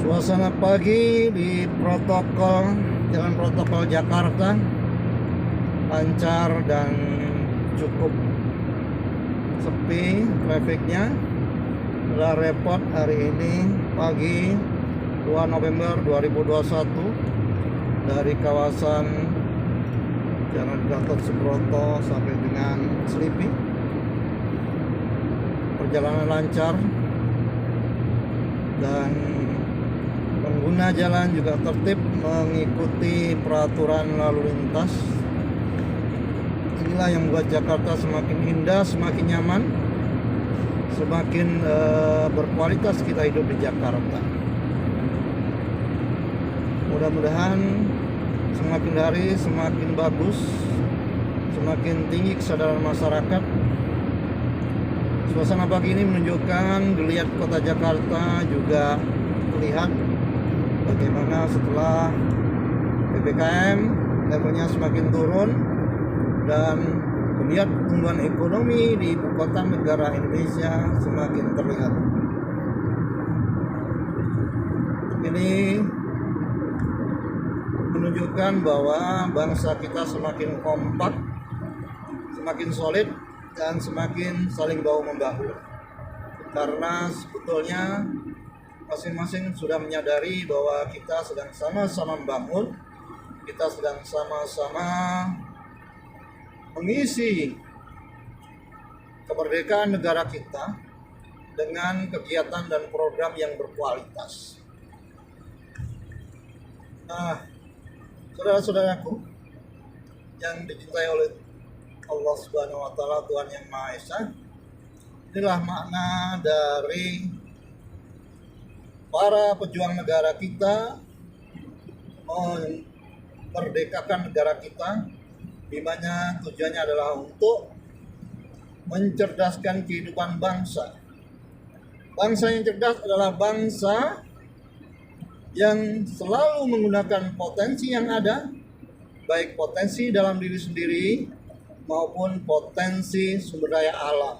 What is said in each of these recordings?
Suasana pagi di Jalan Protokol Jakarta lancar dan cukup sepi trafiknya. Sudah repot hari ini pagi 2 November 2021 dari kawasan Jalan Gatot Subroto sampai dengan Selipi. Perjalanan lancar dan pengguna jalan juga tertib mengikuti peraturan lalu lintas. Inilah yang membuat Jakarta semakin indah, semakin nyaman, semakin berkualitas kita hidup di Jakarta. Mudah-mudahan semakin hari semakin bagus, semakin tinggi kesadaran masyarakat. Suasana pagi ini menunjukkan geliat kota Jakarta juga terlihat bagaimana setelah PPKM levelnya semakin turun dan geliat pertumbuhan ekonomi di ibu kota negara Indonesia semakin terlihat. Ini menunjukkan bahwa bangsa kita semakin kompak, semakin solid, dan semakin saling bahu-membahu. Karena sebetulnya masing-masing sudah menyadari bahwa kita sedang sama-sama membangun, kita sedang sama-sama mengisi kemerdekaan negara kita dengan kegiatan dan program yang berkualitas. Nah, saudara-saudaraku yang dicintai oleh Allah Subhanahu wa Ta'ala, Tuhan yang Maha Esa, inilah makna dari para pejuang negara kita memerdekakan negara kita, di mana tujuannya adalah untuk mencerdaskan kehidupan bangsa. Bangsa yang cerdas adalah bangsa yang selalu menggunakan potensi yang ada, baik potensi dalam diri sendiri maupun potensi sumber daya alam,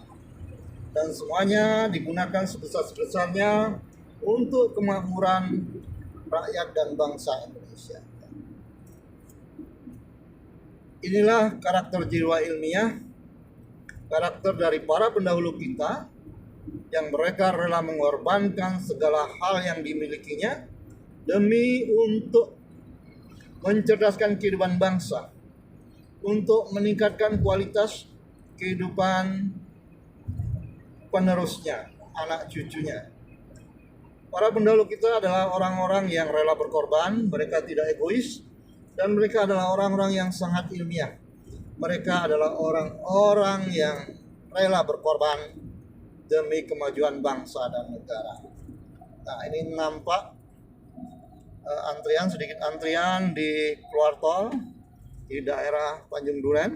dan semuanya digunakan sebesar-besarnya untuk kemakmuran rakyat dan bangsa Indonesia. Inilah karakter jiwa ilmiah, karakter dari para pendahulu kita yang mereka rela mengorbankan segala hal yang dimilikinya demi untuk mencerdaskan kehidupan bangsa, untuk meningkatkan kualitas kehidupan penerusnya, anak cucunya. Para pendahulu kita adalah orang-orang yang rela berkorban, mereka tidak egois, dan mereka adalah orang-orang yang sangat ilmiah. Mereka adalah orang-orang yang rela berkorban demi kemajuan bangsa dan negara. Nah, ini nampak sedikit antrian di keluar tol di daerah Tanjung Duren.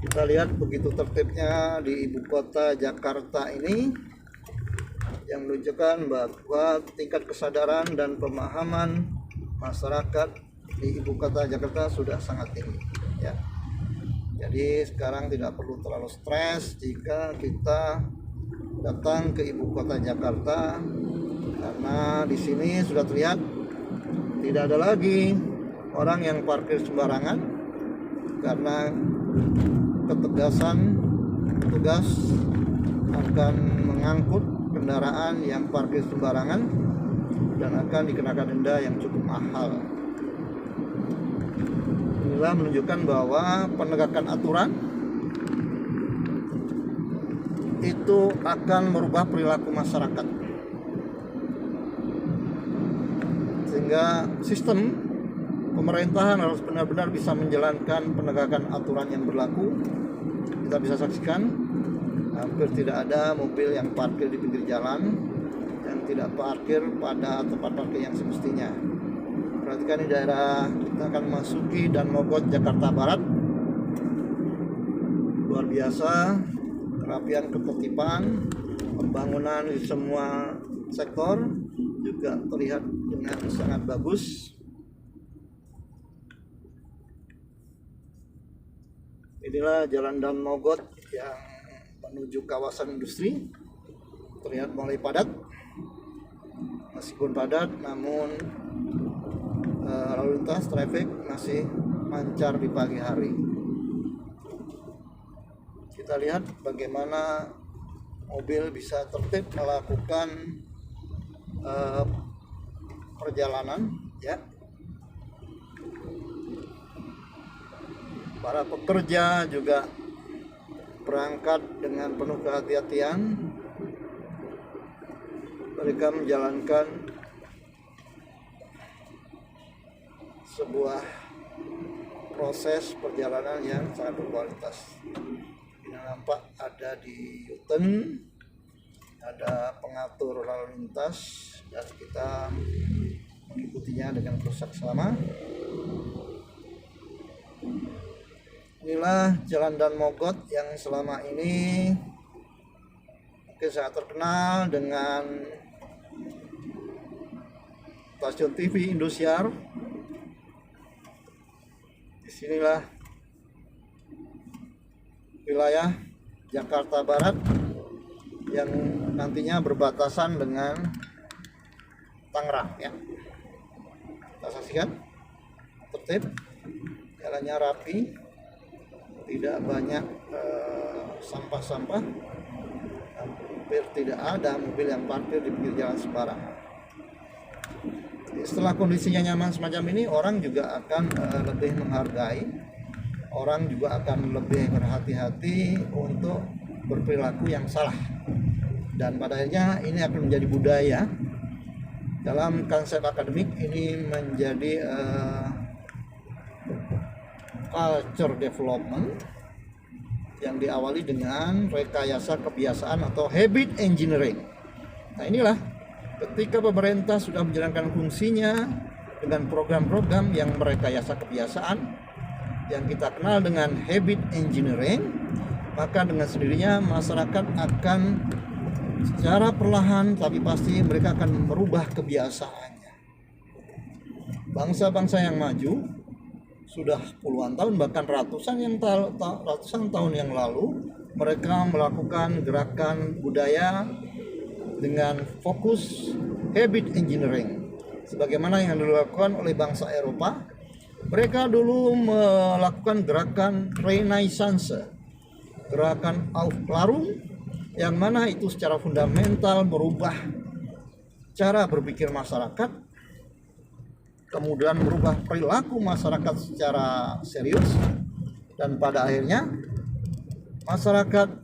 Kita lihat begitu tertibnya di ibu kota Jakarta ini, yang menunjukkan bahwa tingkat kesadaran dan pemahaman masyarakat di ibu kota Jakarta sudah sangat tinggi, ya. Jadi sekarang tidak perlu terlalu stres jika kita datang ke ibu kota Jakarta, karena di sini sudah terlihat tidak ada lagi orang yang parkir sembarangan, karena ketegasan petugas akan mengangkut kendaraan yang parkir sembarangan dan akan dikenakan denda yang cukup mahal. Inilah menunjukkan bahwa penegakan aturan itu akan merubah perilaku masyarakat, sehingga sistem pemerintahan harus benar-benar bisa menjalankan penegakan aturan yang berlaku. Kita bisa saksikan hampir tidak ada mobil yang parkir di pinggir jalan, yang tidak parkir pada tempat parkir yang semestinya. Perhatikan di daerah kita akan memasuki dan Mogot Jakarta Barat. Luar biasa kerapian, ketertiban, pembangunan di semua sektor juga terlihat dengan sangat bagus. Inilah jalan Dan Mogot yang menuju kawasan industri terlihat mulai padat. Meskipun padat, namun lalu lintas traffic masih lancar di pagi hari. Kita lihat bagaimana mobil bisa tertib melakukan perjalanan, ya. Para pekerja juga berangkat dengan penuh kehati-hatian. Mereka menjalankan sebuah proses perjalanan yang sangat berkualitas. Ini nampak ada di U-turn, ada pengatur lalu lintas, dan kita mengikutinya dengan bersama-sama. Inilah Jalan Dan Mogot yang selama ini mungkin sangat terkenal dengan stasiun TV Indosiar. Disinilah wilayah Jakarta Barat yang nantinya berbatasan dengan Tangerang, ya. Kita saksikan tertib, jalannya rapi, tidak banyak sampah-sampah, hampir tidak ada mobil yang parkir di pinggir jalan sembarangan. Setelah kondisinya nyaman semacam ini, orang juga akan lebih menghargai, orang juga akan lebih berhati-hati untuk berperilaku yang salah, dan pada akhirnya ini akan menjadi budaya. Dalam konsep akademik ini menjadi culture development yang diawali dengan rekayasa kebiasaan atau habit engineering. Nah, inilah ketika pemerintah sudah menjalankan fungsinya dengan program-program yang merekayasa kebiasaan yang kita kenal dengan habit engineering, maka dengan sendirinya masyarakat akan secara perlahan tapi pasti mereka akan merubah kebiasaannya. Bangsa-bangsa yang maju sudah puluhan tahun, bahkan ratusan tahun yang lalu, mereka melakukan gerakan budaya dengan fokus habit engineering, sebagaimana yang dilakukan oleh bangsa Eropa. Mereka dulu melakukan gerakan Renaissance, gerakan Aufklärung, yang mana itu secara fundamental merubah cara berpikir masyarakat, kemudian merubah perilaku masyarakat secara serius, dan pada akhirnya masyarakat